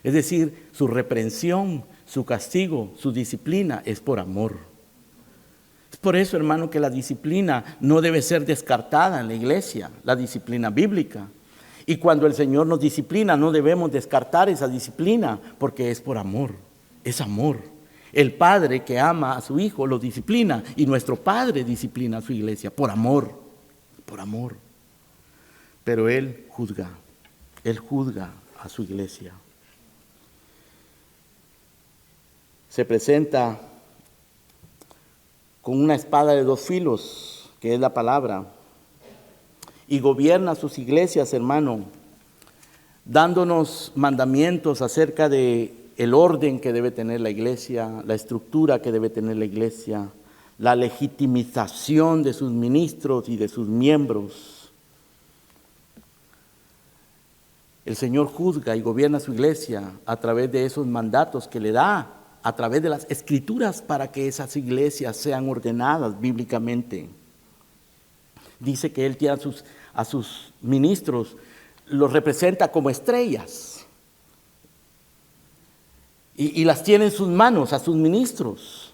Es decir, su reprensión, su castigo, su disciplina es por amor. Es por eso, hermano, que la disciplina no debe ser descartada en la iglesia, la disciplina bíblica. Y cuando el Señor nos disciplina, no debemos descartar esa disciplina, porque es por amor, es amor. El Padre que ama a su Hijo lo disciplina, y nuestro Padre disciplina a su iglesia por amor, por amor. Pero Él juzga a su iglesia. Se presenta con una espada de dos filos, que es la palabra, y gobierna sus iglesias, hermano, dándonos mandamientos acerca de el orden que debe tener la iglesia, la estructura que debe tener la iglesia, la legitimización de sus ministros y de sus miembros. El Señor juzga y gobierna su iglesia a través de esos mandatos que le da, a través de las escrituras, para que esas iglesias sean ordenadas bíblicamente. Dice que Él tiene a sus ministros, los representa como estrellas y las tiene en sus manos, a sus ministros.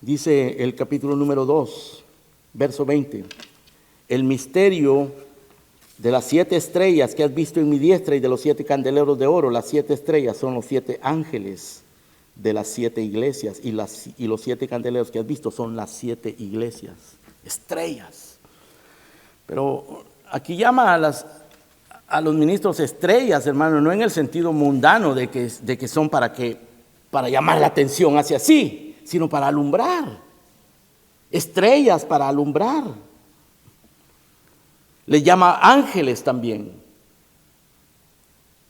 Dice el capítulo número 2, verso 20: el misterio de las 7 estrellas que has visto en mi diestra y de los 7 candeleros de oro. Las 7 estrellas son los 7 ángeles de las 7 iglesias, y los 7 candeleros que has visto son las 7 iglesias, estrellas. Pero aquí llama a los ministros estrellas, hermano, no en el sentido mundano de que son para llamar la atención hacia sí, sino para alumbrar. Estrellas para alumbrar. Les llama ángeles también.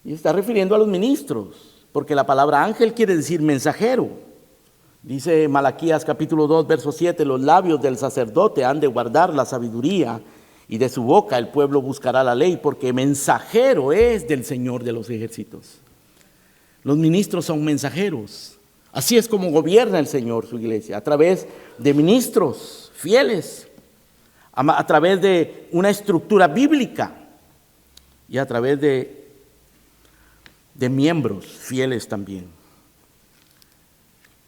Y está refiriendo a los ministros, porque la palabra ángel quiere decir mensajero. Dice Malaquías capítulo 2, verso 7: los labios del sacerdote han de guardar la sabiduría, y de su boca el pueblo buscará la ley, porque mensajero es del Señor de los ejércitos. Los ministros son mensajeros, Así es como gobierna el Señor su iglesia, a través de ministros fieles, a través de una estructura bíblica y a través de miembros fieles también.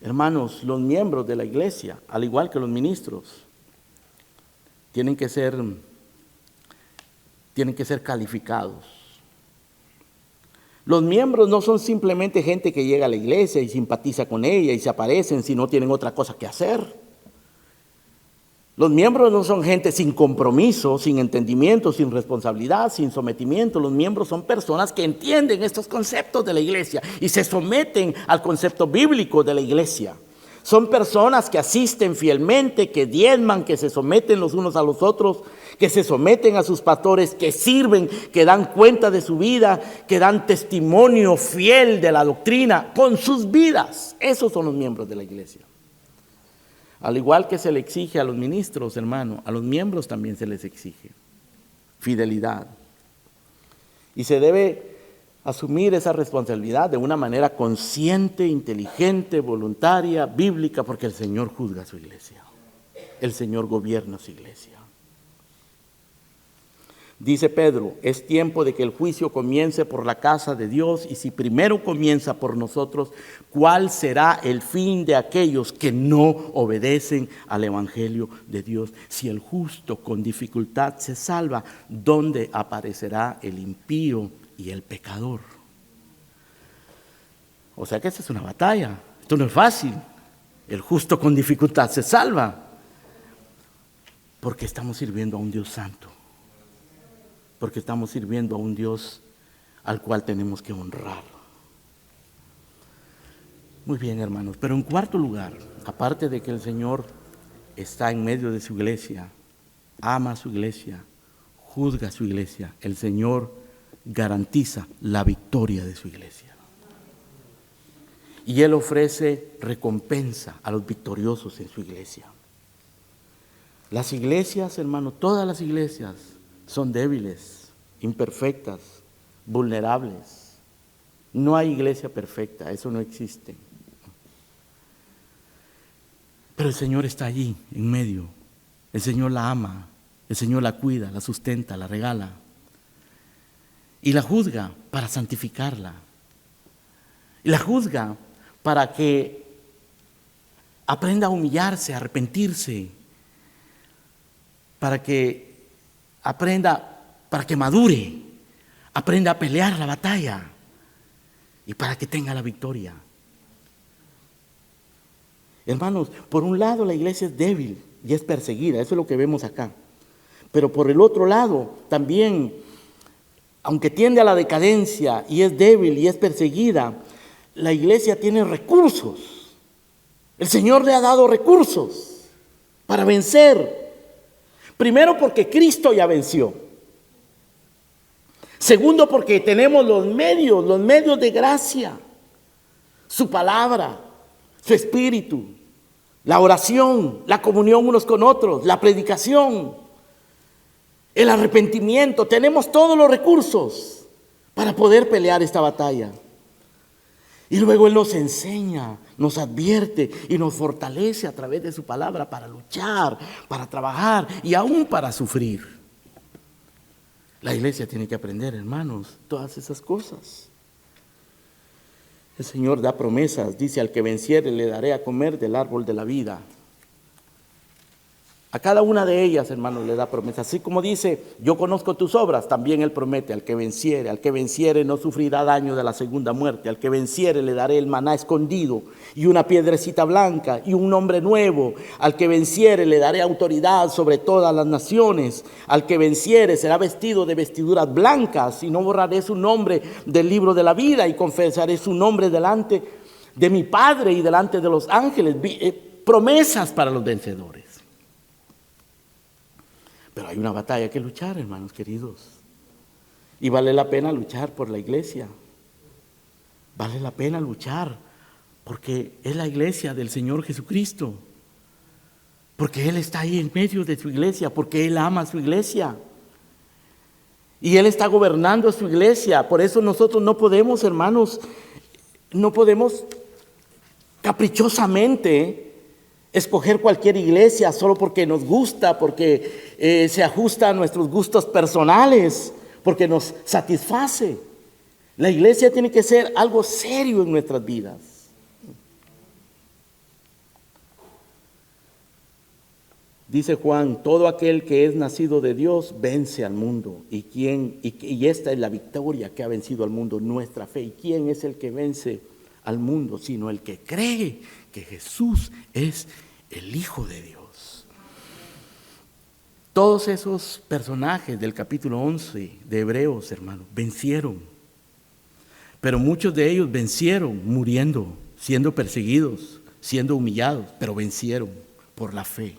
Hermanos, los miembros de la iglesia, al igual que los ministros, tienen que ser calificados. Los miembros no son simplemente gente que llega a la iglesia y simpatiza con ella y se aparecen si no tienen otra cosa que hacer. Los miembros no son gente sin compromiso, sin entendimiento, sin responsabilidad, sin sometimiento. Los miembros son personas que entienden estos conceptos de la iglesia y se someten al concepto bíblico de la iglesia. Son personas que asisten fielmente, que diezman, que se someten los unos a los otros, que se someten a sus pastores, que sirven, que dan cuenta de su vida, que dan testimonio fiel de la doctrina con sus vidas. Esos son los miembros de la iglesia. Al igual que se le exige a los ministros, hermano, a los miembros también se les exige fidelidad. Y se debe asumir esa responsabilidad de una manera consciente, inteligente, voluntaria, bíblica, porque el Señor juzga a su iglesia. El Señor gobierna su iglesia. Dice Pedro, es tiempo de que el juicio comience por la casa de Dios, y si primero comienza por nosotros, ¿cuál será el fin de aquellos que no obedecen al evangelio de Dios? Si el justo con dificultad se salva, ¿dónde aparecerá el impío y el pecador? O sea que esta es una batalla, esto no es fácil. El justo con dificultad se salva, porque estamos sirviendo a un Dios santo. Porque estamos sirviendo a un Dios al cual tenemos que honrar. Muy bien, hermanos, pero en cuarto lugar, aparte de que el Señor está en medio de su iglesia, ama a su iglesia, juzga a su iglesia, el Señor garantiza la victoria de su iglesia. Y Él ofrece recompensa a los victoriosos en su iglesia. Las iglesias, hermanos, todas las iglesias son débiles, imperfectas, vulnerables. No hay iglesia perfecta, eso no existe. Pero el Señor está allí, en medio. El Señor la ama, el Señor la cuida, la sustenta, la regala. Y la juzga para santificarla. Y la juzga para que aprenda a humillarse, a arrepentirse, para que aprenda, para que madure, aprenda a pelear la batalla y para que tenga la victoria. Hermanos, por un lado la iglesia es débil y es perseguida, eso es lo que vemos acá. Pero por el otro lado también, aunque tiende a la decadencia y es débil y es perseguida, la iglesia tiene recursos. El Señor le ha dado recursos para vencer. Primero, porque Cristo ya venció. Segundo, porque tenemos los medios de gracia. Su palabra, su espíritu, la oración, la comunión unos con otros, la predicación, el arrepentimiento. Tenemos todos los recursos para poder pelear esta batalla. Y luego Él nos enseña, nos advierte y nos fortalece a través de su palabra para luchar, para trabajar y aún para sufrir. La iglesia tiene que aprender, hermanos, todas esas cosas. El Señor da promesas, dice: al que venciere le daré a comer del árbol de la vida. A cada una de ellas, hermanos, le da promesas. Así como dice: yo conozco tus obras, también Él promete: al que venciere no sufrirá daño de la segunda muerte. Al que venciere le daré el maná escondido y una piedrecita blanca y un nombre nuevo. Al que venciere le daré autoridad sobre todas las naciones. Al que venciere será vestido de vestiduras blancas y no borraré su nombre del libro de la vida y confesaré su nombre delante de mi Padre y delante de los ángeles. Promesas para los vencedores. Pero hay una batalla que luchar, hermanos queridos. Y vale la pena luchar por la iglesia. Vale la pena luchar porque es la iglesia del Señor Jesucristo. Porque Él está ahí en medio de su iglesia, porque Él ama a su iglesia. Y Él está gobernando a su iglesia. Por eso nosotros no podemos, hermanos, no podemos caprichosamente escoger cualquier iglesia solo porque nos gusta, porque se ajusta a nuestros gustos personales, porque nos satisface. La iglesia tiene que ser algo serio en nuestras vidas. Dice Juan, todo aquel que es nacido de Dios vence al mundo. Y esta es la victoria que ha vencido al mundo, nuestra fe. ¿Y quién es el que vence al mundo? Sino el que cree que Jesús es el Hijo de Dios. Todos esos personajes del capítulo 11 de Hebreos, hermanos, vencieron. Pero muchos de ellos vencieron muriendo, siendo perseguidos, siendo humillados, pero vencieron por la fe.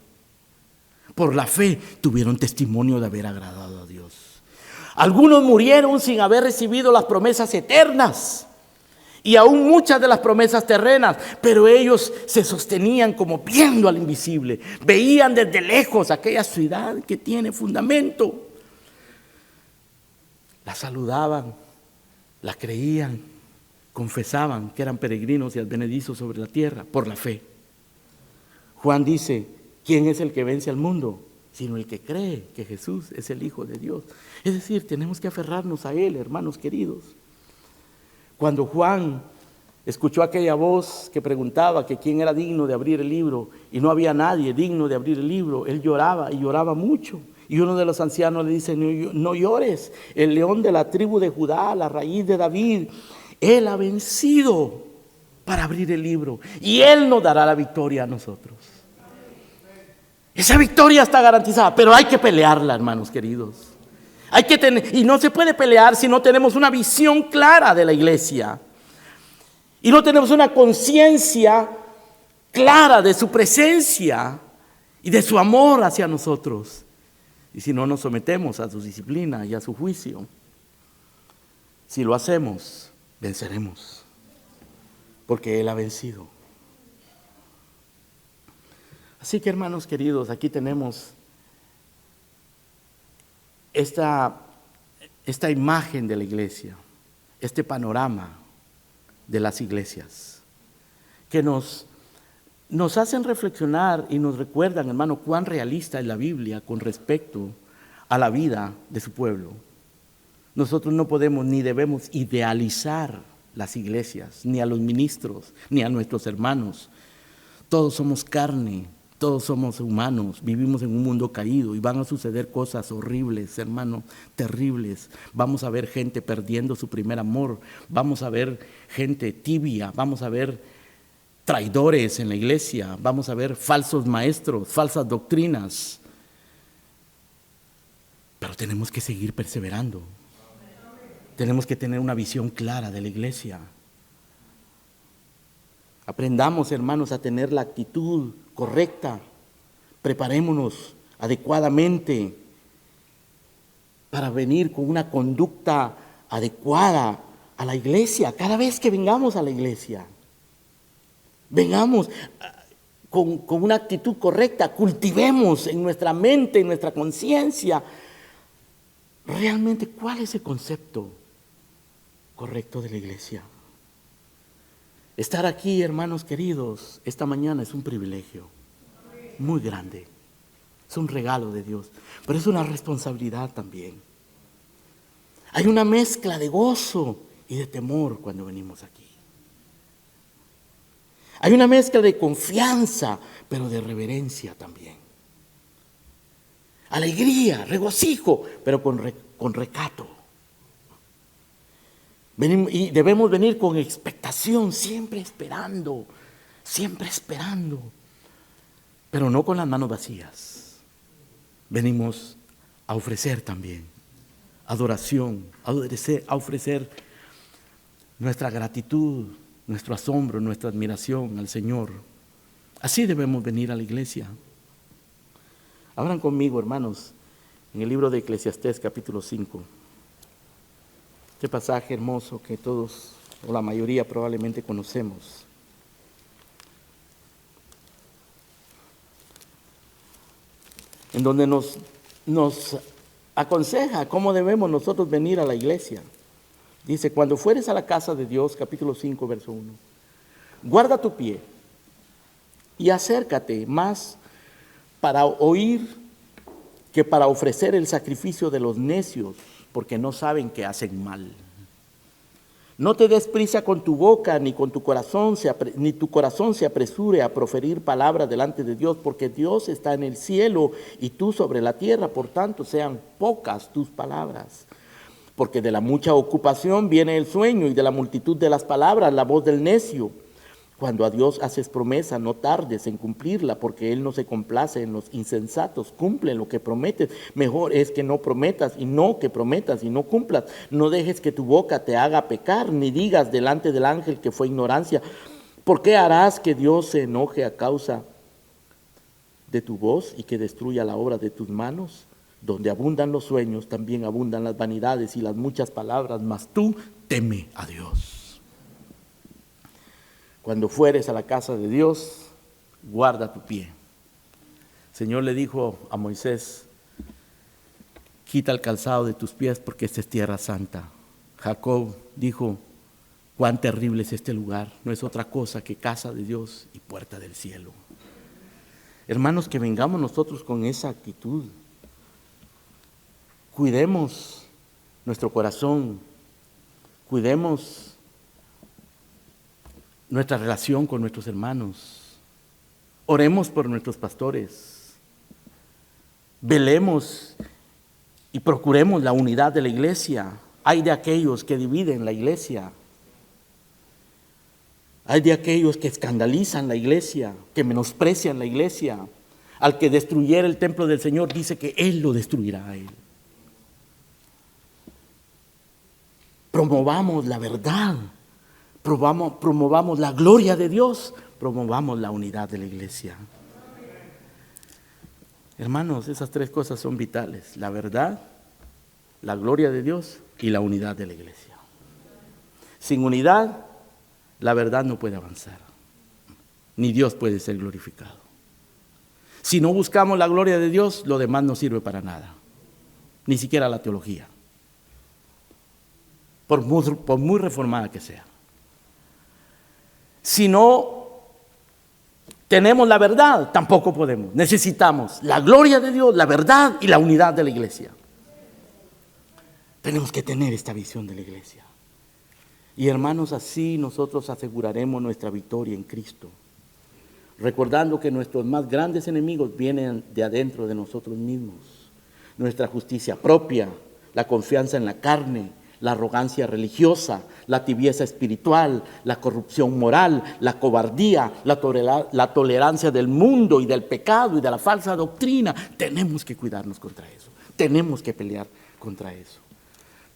Por la fe tuvieron testimonio de haber agradado a Dios. Algunos murieron sin haber recibido las promesas eternas y aún muchas de las promesas terrenas, pero ellos se sostenían como viendo al invisible. Veían desde lejos aquella ciudad que tiene fundamento. La saludaban, la creían, confesaban que eran peregrinos y advenedizos sobre la tierra por la fe. Juan dice, ¿quién es el que vence al mundo? Sino el que cree que Jesús es el Hijo de Dios. Es decir, tenemos que aferrarnos a Él, hermanos queridos. Cuando Juan escuchó aquella voz que preguntaba que quién era digno de abrir el libro y no había nadie digno de abrir el libro, él lloraba y lloraba mucho. Y uno de los ancianos le dice, no llores, el león de la tribu de Judá, la raíz de David, Él ha vencido para abrir el libro y Él nos dará la victoria a nosotros. Esa victoria está garantizada, pero hay que pelearla, hermanos queridos. Hay que tener, y no se puede pelear si no tenemos una visión clara de la iglesia. Y no tenemos una conciencia clara de su presencia y de su amor hacia nosotros. Y si no nos sometemos a su disciplina y a su juicio, si lo hacemos, venceremos, porque Él ha vencido. Así que, hermanos queridos, aquí tenemos esta imagen de la iglesia, este panorama de las iglesias, que nos hacen reflexionar y nos recuerdan, hermano, cuán realista es la Biblia con respecto a la vida de su pueblo. Nosotros no podemos ni debemos idealizar las iglesias, ni a los ministros, ni a nuestros hermanos. Todos somos carne, todos somos humanos, vivimos en un mundo caído y van a suceder cosas horribles, hermano, terribles. Vamos a ver gente perdiendo su primer amor, vamos a ver gente tibia, vamos a ver traidores en la iglesia, vamos a ver falsos maestros, falsas doctrinas. Pero tenemos que seguir perseverando. Tenemos que tener una visión clara de la iglesia. Aprendamos, hermanos, a tener la actitud correcta. Preparémonos adecuadamente para venir con una conducta adecuada a la iglesia. Cada vez que vengamos a la iglesia, vengamos con una actitud correcta. Cultivemos en nuestra mente, en nuestra conciencia, realmente cuál es el concepto correcto de la iglesia. Estar aquí, hermanos queridos, esta mañana es un privilegio muy grande. Es un regalo de Dios, pero es una responsabilidad también. Hay una mezcla de gozo y de temor cuando venimos aquí. Hay una mezcla de confianza, pero de reverencia también. Alegría, regocijo, pero con recato. Y debemos venir con expectación, siempre esperando, pero no con las manos vacías. Venimos a ofrecer también adoración, a ofrecer nuestra gratitud, nuestro asombro, nuestra admiración al Señor. Así debemos venir a la iglesia. Abran conmigo, hermanos, en el libro de Eclesiastés, capítulo 5. Este pasaje hermoso que todos, o la mayoría probablemente conocemos. En donde nos aconseja cómo debemos nosotros venir a la iglesia. Dice, cuando fueres a la casa de Dios, capítulo 5, verso 1, guarda tu pie y acércate más para oír que para ofrecer el sacrificio de los necios, porque no saben que hacen mal. No te des prisa con tu boca, ni tu corazón se apresure a proferir palabras delante de Dios, porque Dios está en el cielo y tú sobre la tierra, por tanto sean pocas tus palabras. Porque de la mucha ocupación viene el sueño, y de la multitud de las palabras la voz del necio. Cuando a Dios haces promesa, no tardes en cumplirla, porque Él no se complace en los insensatos. Cumple lo que prometes. Mejor es que no prometas y no que prometas y no cumplas. No dejes que tu boca te haga pecar, ni digas delante del ángel que fue ignorancia. ¿Por qué harás que Dios se enoje a causa de tu voz y que destruya la obra de tus manos? Donde abundan los sueños, también abundan las vanidades y las muchas palabras, mas tú teme a Dios. Cuando fueres a la casa de Dios, guarda tu pie. El Señor le dijo a Moisés, quita el calzado de tus pies porque esta es tierra santa. Jacob dijo, cuán terrible es este lugar, no es otra cosa que casa de Dios y puerta del cielo. Hermanos, que vengamos nosotros con esa actitud. Cuidemos nuestro corazón, cuidemos nuestra relación con nuestros hermanos. Oremos por nuestros pastores. Velemos y procuremos la unidad de la iglesia. Hay de aquellos que dividen la iglesia. Hay de aquellos que escandalizan la iglesia, que menosprecian la iglesia. Al que destruyera el templo del Señor, dice que Él lo destruirá a él. Promovamos la verdad. Promovamos la gloria de Dios, promovamos la unidad de la iglesia. Hermanos, esas tres cosas son vitales: la verdad, la gloria de Dios y la unidad de la iglesia. Sin unidad, la verdad no puede avanzar, ni Dios puede ser glorificado. Si no buscamos la gloria de Dios, lo demás no sirve para nada, ni siquiera la teología, por muy reformada que sea. Si no tenemos la verdad, tampoco podemos. Necesitamos la gloria de Dios, la verdad y la unidad de la iglesia. Tenemos que tener esta visión de la iglesia. Y hermanos, así nosotros aseguraremos nuestra victoria en Cristo. Recordando que nuestros más grandes enemigos vienen de adentro de nosotros mismos. Nuestra justicia propia, la confianza en la carne, la arrogancia religiosa, la tibieza espiritual, la corrupción moral, la cobardía, la tolerancia del mundo y del pecado y de la falsa doctrina. Tenemos que cuidarnos contra eso. Tenemos que pelear contra eso.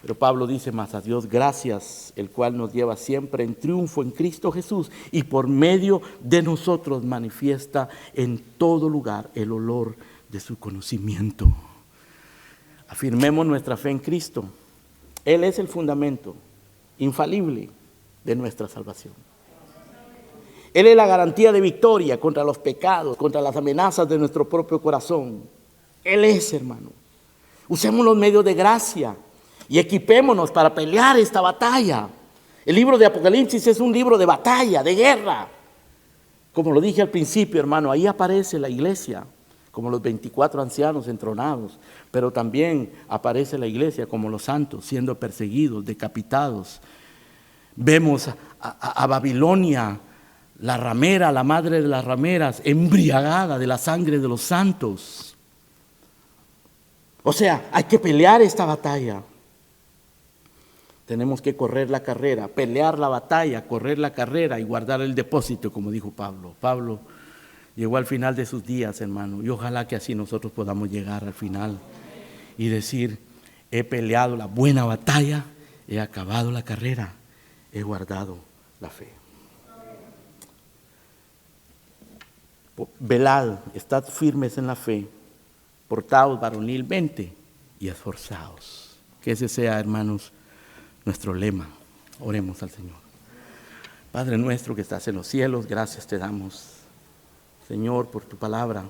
Pero Pablo dice, más a Dios gracias, el cual nos lleva siempre en triunfo en Cristo Jesús y por medio de nosotros manifiesta en todo lugar el olor de su conocimiento. Afirmemos nuestra fe en Cristo. Él es el fundamento infalible de nuestra salvación. Él es la garantía de victoria contra los pecados, contra las amenazas de nuestro propio corazón. Él es, hermano. Usemos los medios de gracia y equipémonos para pelear esta batalla. El libro de Apocalipsis es un libro de batalla, de guerra. Como lo dije al principio, hermano, ahí aparece la iglesia como los 24 ancianos entronados, pero también aparece la iglesia como los santos siendo perseguidos, decapitados. Vemos a Babilonia, la ramera, la madre de las rameras, embriagada de la sangre de los santos. O sea, hay que pelear esta batalla. Tenemos que correr la carrera, pelear la batalla, correr la carrera y guardar el depósito, como dijo Pablo. Pablo llegó al final de sus días, hermano, y ojalá que así nosotros podamos llegar al final y decir, he peleado la buena batalla, he acabado la carrera, he guardado la fe. Velad, estad firmes en la fe, portaos varonilmente y esforzaos. Que ese sea, hermanos, nuestro lema. Oremos al Señor. Padre nuestro que estás en los cielos, gracias te damos, Señor, por tu palabra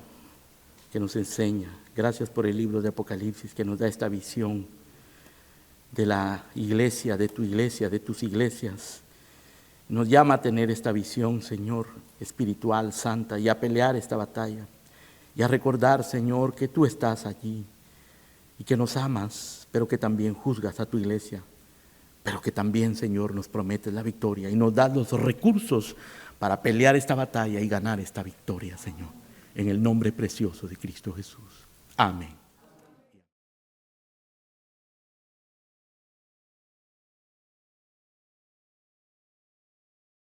que nos enseña. Gracias por el libro de Apocalipsis que nos da esta visión de la iglesia, de tu iglesia, de tus iglesias. Nos llama a tener esta visión, Señor, espiritual, santa, y a pelear esta batalla. Y a recordar, Señor, que tú estás allí y que nos amas, pero que también juzgas a tu iglesia, pero que también, Señor, nos prometes la victoria y nos das los recursos para pelear esta batalla y ganar esta victoria, Señor, en el nombre precioso de Cristo Jesús. Amén.